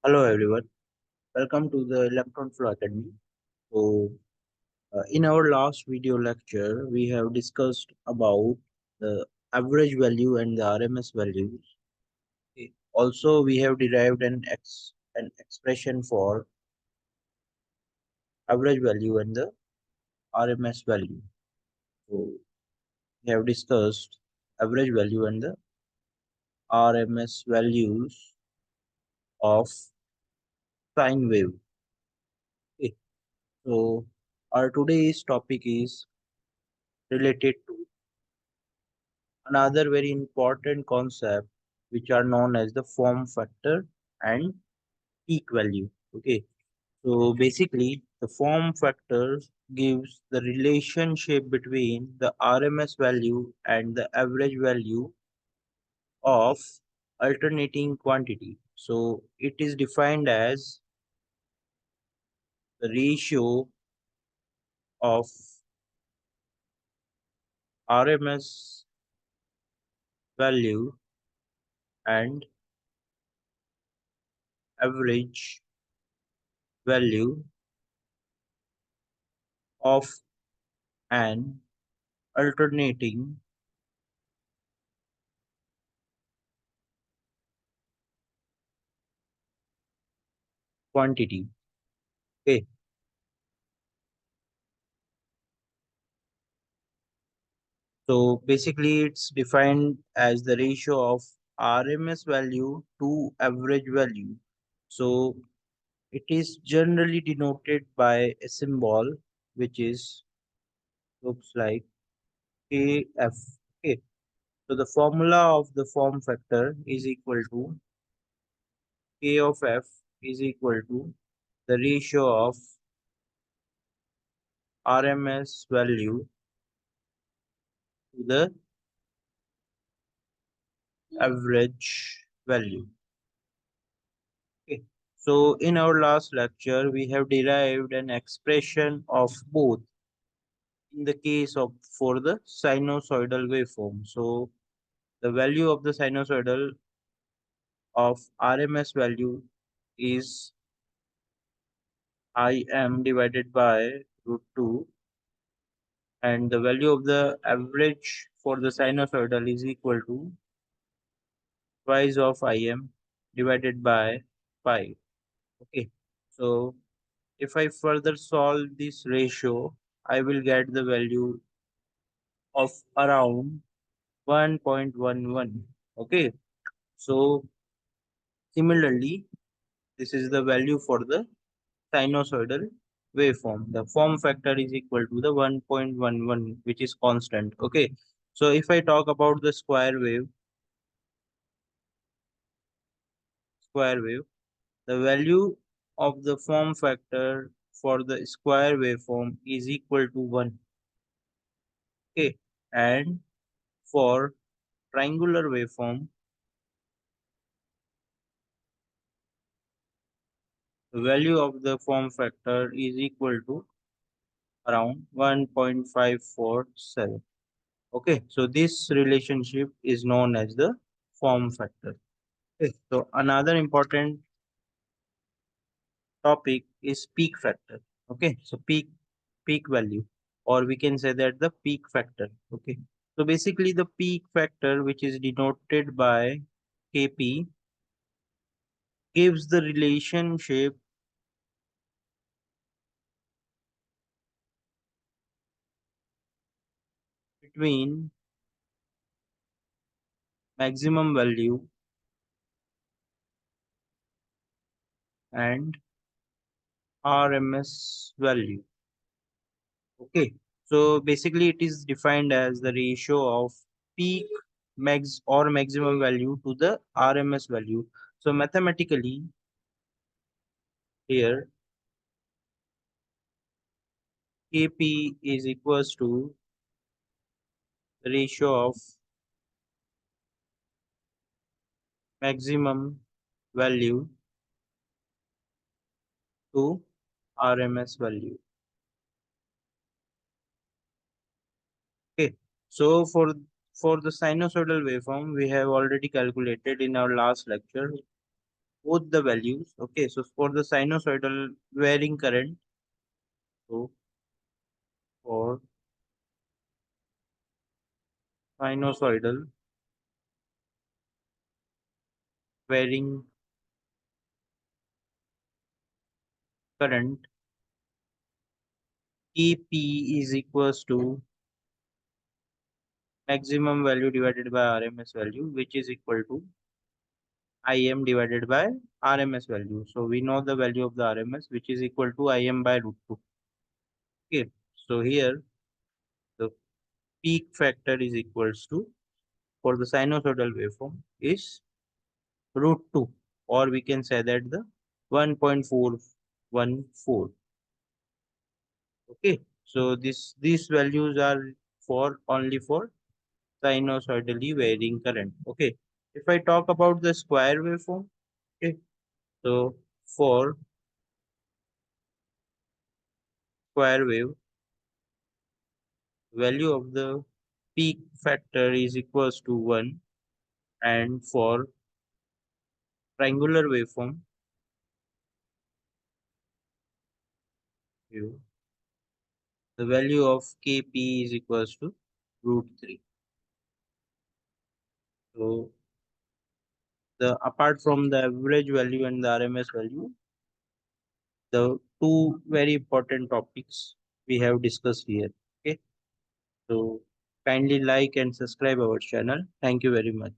Hello everyone, welcome to the Electron Flow Academy. In our last video lecture, we have discussed about the average value and the RMS values. Also, we have derived an expression for average value and the RMS value. So, we have discussed average value and the RMS values of sine wave. Okay. So, our today's topic is related to another very important concept which are known as the form factor and peak value. Okay, so basically the form factor gives the relationship between the RMS value and the average value of alternating quantity. So it is defined as the ratio of RMS value and average value of an alternating quantity. Okay, so basically it's defined as the ratio of RMS value to average value. So it is generally denoted by a symbol which is looks like KF. Okay, so the formula of the form factor is equal to K of F is equal to the ratio of RMS value to the average value. Okay. So in our last lecture, we have derived an expression of both in the case of for the sinusoidal waveform. So the value of the sinusoidal of RMS value is Im divided by root 2, and the value of the average for the sinusoidal is equal to twice of Im divided by pi. Okay. So if I further solve this ratio, I will get the value of around 1.11. Okay, so similarly, this is the value for the sinusoidal waveform. The form factor is equal to the 1.11, which is constant. Okay, so if I talk about the square wave, the value of the form factor for the square waveform is equal to 1. Okay, and for triangular waveform, the value of the form factor is equal to around 1.547. Okay, so this relationship is known as the form factor. Okay, so another important topic is peak factor. Okay, so peak value, or we can say that the peak factor. Okay, so basically the peak factor, which is denoted by Kp, gives the relationship between maximum value and RMS value. Okay, so basically it is defined as the ratio of peak max or maximum value to the RMS value. So mathematically here Kp is equals to the ratio of maximum value to RMS value. Okay, so for the sinusoidal waveform we have already calculated in our last lecture both the values. Okay, so for the sinusoidal varying current, so for sinusoidal varying current, Kp is equals to maximum value divided by RMS value, which is equal to Im divided by RMS value. So we know the value of the RMS, which is equal to Im by root 2. Okay, so here the peak factor is equals to, for the sinusoidal waveform, is root 2, or we can say that the 1.414. Okay, so these values are for only for sinusoidally varying current. Okay, if I talk about the square waveform, okay, so for square wave, value of the peak factor is equals to 1, and for triangular waveform, you, the value of Kp is equals to root 3. So the apart from the average value and the RMS value, the two very important topics we have discussed here. Okay, so kindly like and subscribe our channel. Thank you very much.